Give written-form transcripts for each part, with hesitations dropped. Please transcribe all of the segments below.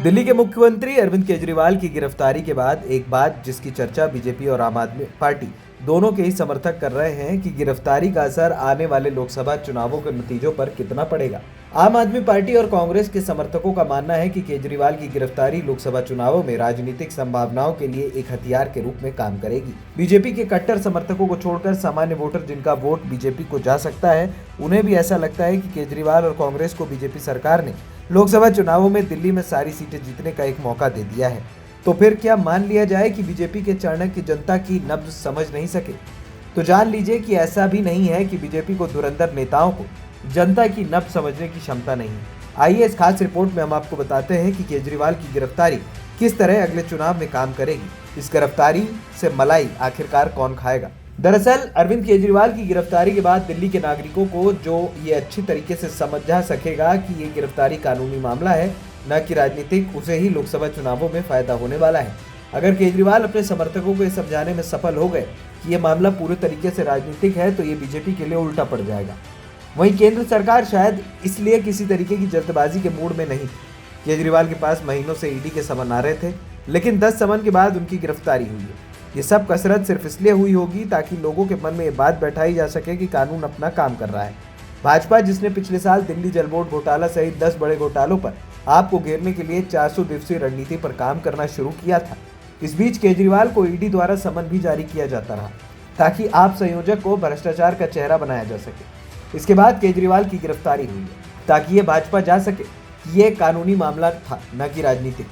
दिल्ली के मुख्यमंत्री अरविंद केजरीवाल की गिरफ्तारी के बाद एक बात जिसकी चर्चा बीजेपी और आम आदमी पार्टी दोनों के ही समर्थक कर रहे हैं कि गिरफ्तारी का असर आने वाले लोकसभा चुनावों के नतीजों पर कितना पड़ेगा। आम आदमी पार्टी और कांग्रेस के समर्थकों का मानना है कि केजरीवाल की गिरफ्तारी लोकसभा चुनावों में राजनीतिक संभावनाओं के लिए एक हथियार के रूप में काम करेगी। बीजेपी के कट्टर समर्थकों को छोड़कर सामान्य वोटर जिनका वोट बीजेपी को जा सकता है, उन्हें भी ऐसा लगता है कि केजरीवाल और कांग्रेस को बीजेपी सरकार ने लोकसभा चुनावों में दिल्ली में सारी सीटें जीतने का एक मौका दे दिया है। तो फिर क्या मान लिया जाए कि बीजेपी के चाणक्य जनता की नब्ज समझ नहीं सके? तो जान लीजिए कि ऐसा भी नहीं है कि बीजेपी को धुरंधर नेताओं को जनता की नब्ज समझने की क्षमता नहीं है। आइए इस खास रिपोर्ट में हम आपको बताते हैं कि केजरीवाल की गिरफ्तारी किस तरह अगले चुनाव में काम करेगी। इस गिरफ्तारी से मलाई आखिरकार कौन खाएगा? दरअसल अरविंद केजरीवाल की गिरफ्तारी के बाद दिल्ली के नागरिकों को जो ये अच्छी तरीके से समझा सकेगा कि ये गिरफ्तारी कानूनी मामला है, न कि राजनीतिक, उसे ही लोकसभा चुनावों में फायदा होने वाला है। अगर केजरीवाल अपने समर्थकों को ये समझाने में सफल हो गए कि ये मामला पूरे तरीके से राजनीतिक है, तो ये बीजेपी के लिए उल्टा पड़ जाएगा। वहीं केंद्र सरकार शायद इसलिए किसी तरीके की जल्दबाजी के मूड में नहीं थी। केजरीवाल के पास महीनों से ईडी के समन आ रहे थे, लेकिन 10 समन के बाद उनकी गिरफ्तारी हुई है। ये सब कसरत सिर्फ इसलिए हुई होगी ताकि लोगों के मन में ये बात बैठाई जा सके कि कानून अपना काम कर रहा है। भाजपा, जिसने पिछले साल दिल्ली जल बोर्ड घोटाला सहित 10 बड़े घोटालों पर आपको घेरने के लिए 400 दिवसीय रणनीति पर काम करना शुरू किया था। इस बीच केजरीवाल को ईडी द्वारा समन भी जारी किया जाता रहा ताकि आप संयोजक को भ्रष्टाचार का चेहरा बनाया जा सके। इसके बाद केजरीवाल की गिरफ्तारी हुई है ताकि ये भाजपा जा सके कि ये कानूनी मामला था, न कि राजनीतिक।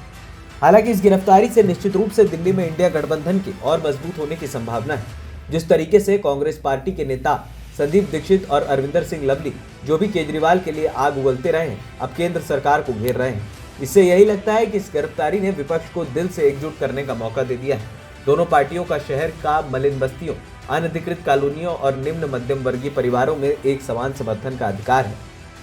हालांकि इस गिरफ्तारी से निश्चित रूप से दिल्ली में इंडिया गठबंधन के और मजबूत होने की संभावना है। जिस तरीके से कांग्रेस पार्टी के नेता संदीप दीक्षित और अरविंदर सिंह लवली जो भी केजरीवाल के लिए आग उगलते रहे हैं, अब केंद्र सरकार को घेर रहे हैं। इससे यही लगता है कि इस गिरफ्तारी ने विपक्ष को दिल से एकजुट करने का मौका दे दिया है। दोनों पार्टियों का शहर का मलिन बस्तियों, अनधिकृत कॉलोनियों और निम्न मध्यम वर्गीय परिवारों में एक समान समर्थन का अधिकार है।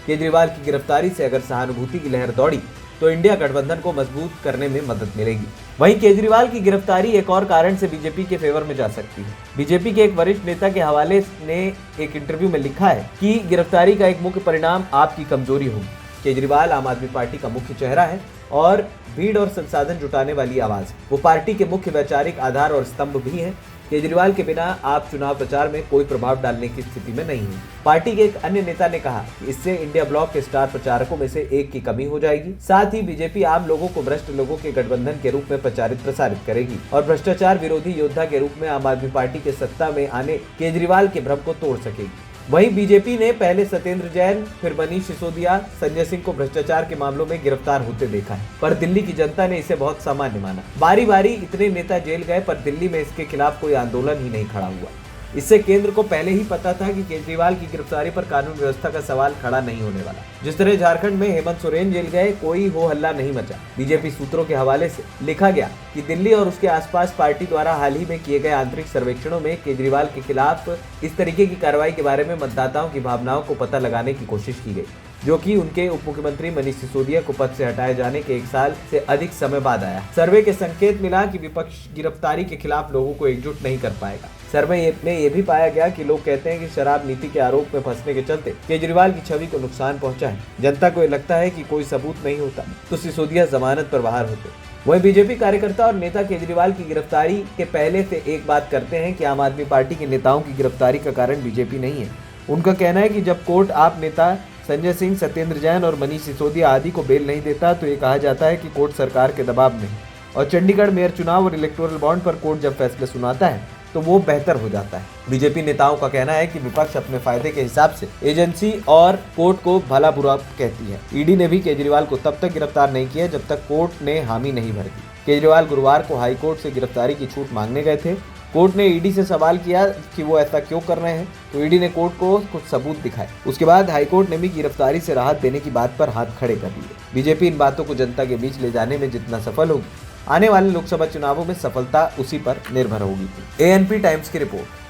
केजरीवाल की गिरफ्तारी से अगर सहानुभूति की लहर दौड़ी तो इंडिया गठबंधन को मजबूत करने में मदद मिलेगी। वहीं केजरीवाल की गिरफ्तारी एक और कारण से बीजेपी के फेवर में जा सकती है। बीजेपी के एक वरिष्ठ नेता के हवाले ने एक इंटरव्यू में लिखा है कि गिरफ्तारी का एक मुख्य परिणाम आपकी कमजोरी होगी। केजरीवाल आम आदमी पार्टी का मुख्य चेहरा है और भीड़ और संसाधन जुटाने वाली आवाज। वो पार्टी के मुख्य वैचारिक आधार और स्तंभ भी है। केजरीवाल के बिना आप चुनाव प्रचार में कोई प्रभाव डालने की स्थिति में नहीं है। पार्टी के एक अन्य नेता ने कहा कि इससे इंडिया ब्लॉक के स्टार प्रचारकों में से एक की कमी हो जाएगी। साथ ही बीजेपी आम लोगों को भ्रष्ट लोगों के गठबंधन के रूप में प्रसारित करेगी और भ्रष्टाचार विरोधी योद्धा के रूप में आम आदमी पार्टी के सत्ता में आने केजरीवाल के भ्रम को तोड़ सकेगी। वहीं बीजेपी ने पहले सत्येंद्र जैन, फिर मनीष सिसोदिया, संजय सिंह को भ्रष्टाचार के मामलों में गिरफ्तार होते देखा है, पर दिल्ली की जनता ने इसे बहुत सामान्य माना। बारी बारी इतने नेता जेल गए, पर दिल्ली में इसके खिलाफ कोई आंदोलन ही नहीं खड़ा हुआ। इससे केंद्र को पहले ही पता था कि केजरीवाल की गिरफ्तारी पर कानून व्यवस्था का सवाल खड़ा नहीं होने वाला। जिस तरह झारखंड में हेमंत सोरेन जेल गए, कोई हो हल्ला नहीं मचा। बीजेपी सूत्रों के हवाले से लिखा गया कि दिल्ली और उसके आसपास पार्टी द्वारा हाल ही में किए गए आंतरिक सर्वेक्षणों में केजरीवाल के खिलाफ इस तरीके की कार्रवाई के बारे में मतदाताओं की भावनाओं को पता लगाने की कोशिश की गई, जो कि उनके उप मुख्यमंत्री मनीष सिसोदिया को पद से हटाए जाने के 1 साल से अधिक समय बाद आया। सर्वे के संकेत मिला कि विपक्ष गिरफ्तारी के खिलाफ लोगों को एकजुट नहीं कर पाएगा। सर्वे में यह भी पाया गया कि लोग कहते हैं कि शराब नीति के आरोप में फंसने के चलते केजरीवाल की छवि को नुकसान पहुंचा है। जनता को यह लगता है कि कोई सबूत नहीं होता तो सिसोदिया जमानत पर बाहर होते। वहीं बीजेपी कार्यकर्ता और नेता केजरीवाल की गिरफ्तारी के पहले से एक बात करते हैं कि आम आदमी पार्टी के नेताओं की गिरफ्तारी का कारण बीजेपी नहीं है। उनका कहना है कि जब कोर्ट आप नेता संजय सिंह, सत्येंद्र जैन और मनीष सिसोदिया आदि को बेल नहीं देता तो ये कहा जाता है कि कोर्ट सरकार के दबाव में है। और चंडीगढ़ मेयर चुनाव और इलेक्टोरल बॉन्ड पर कोर्ट जब फैसले सुनाता है तो वो बेहतर हो जाता है। बीजेपी नेताओं का कहना है कि विपक्ष अपने फायदे के हिसाब से एजेंसी और कोर्ट को भला बुरा कहती है। ईडी ने भी केजरीवाल को तब तक गिरफ्तार नहीं किया जब तक कोर्ट ने हामी नहीं भर दी। केजरीवाल गुरुवार को हाई कोर्ट से गिरफ्तारी की छूट मांगने गए थे। कोर्ट ने ईडी से सवाल किया कि वो ऐसा क्यों कर रहे हैं, तो ईडी ने कोर्ट को कुछ सबूत दिखाए। उसके बाद हाईकोर्ट ने भी गिरफ्तारी से राहत देने की बात पर हाथ खड़े कर दिए। बीजेपी इन बातों को जनता के बीच ले जाने में जितना सफल होगी, आने वाले लोकसभा चुनावों में सफलता उसी पर निर्भर होगी। एएनपी टाइम्स की रिपोर्ट।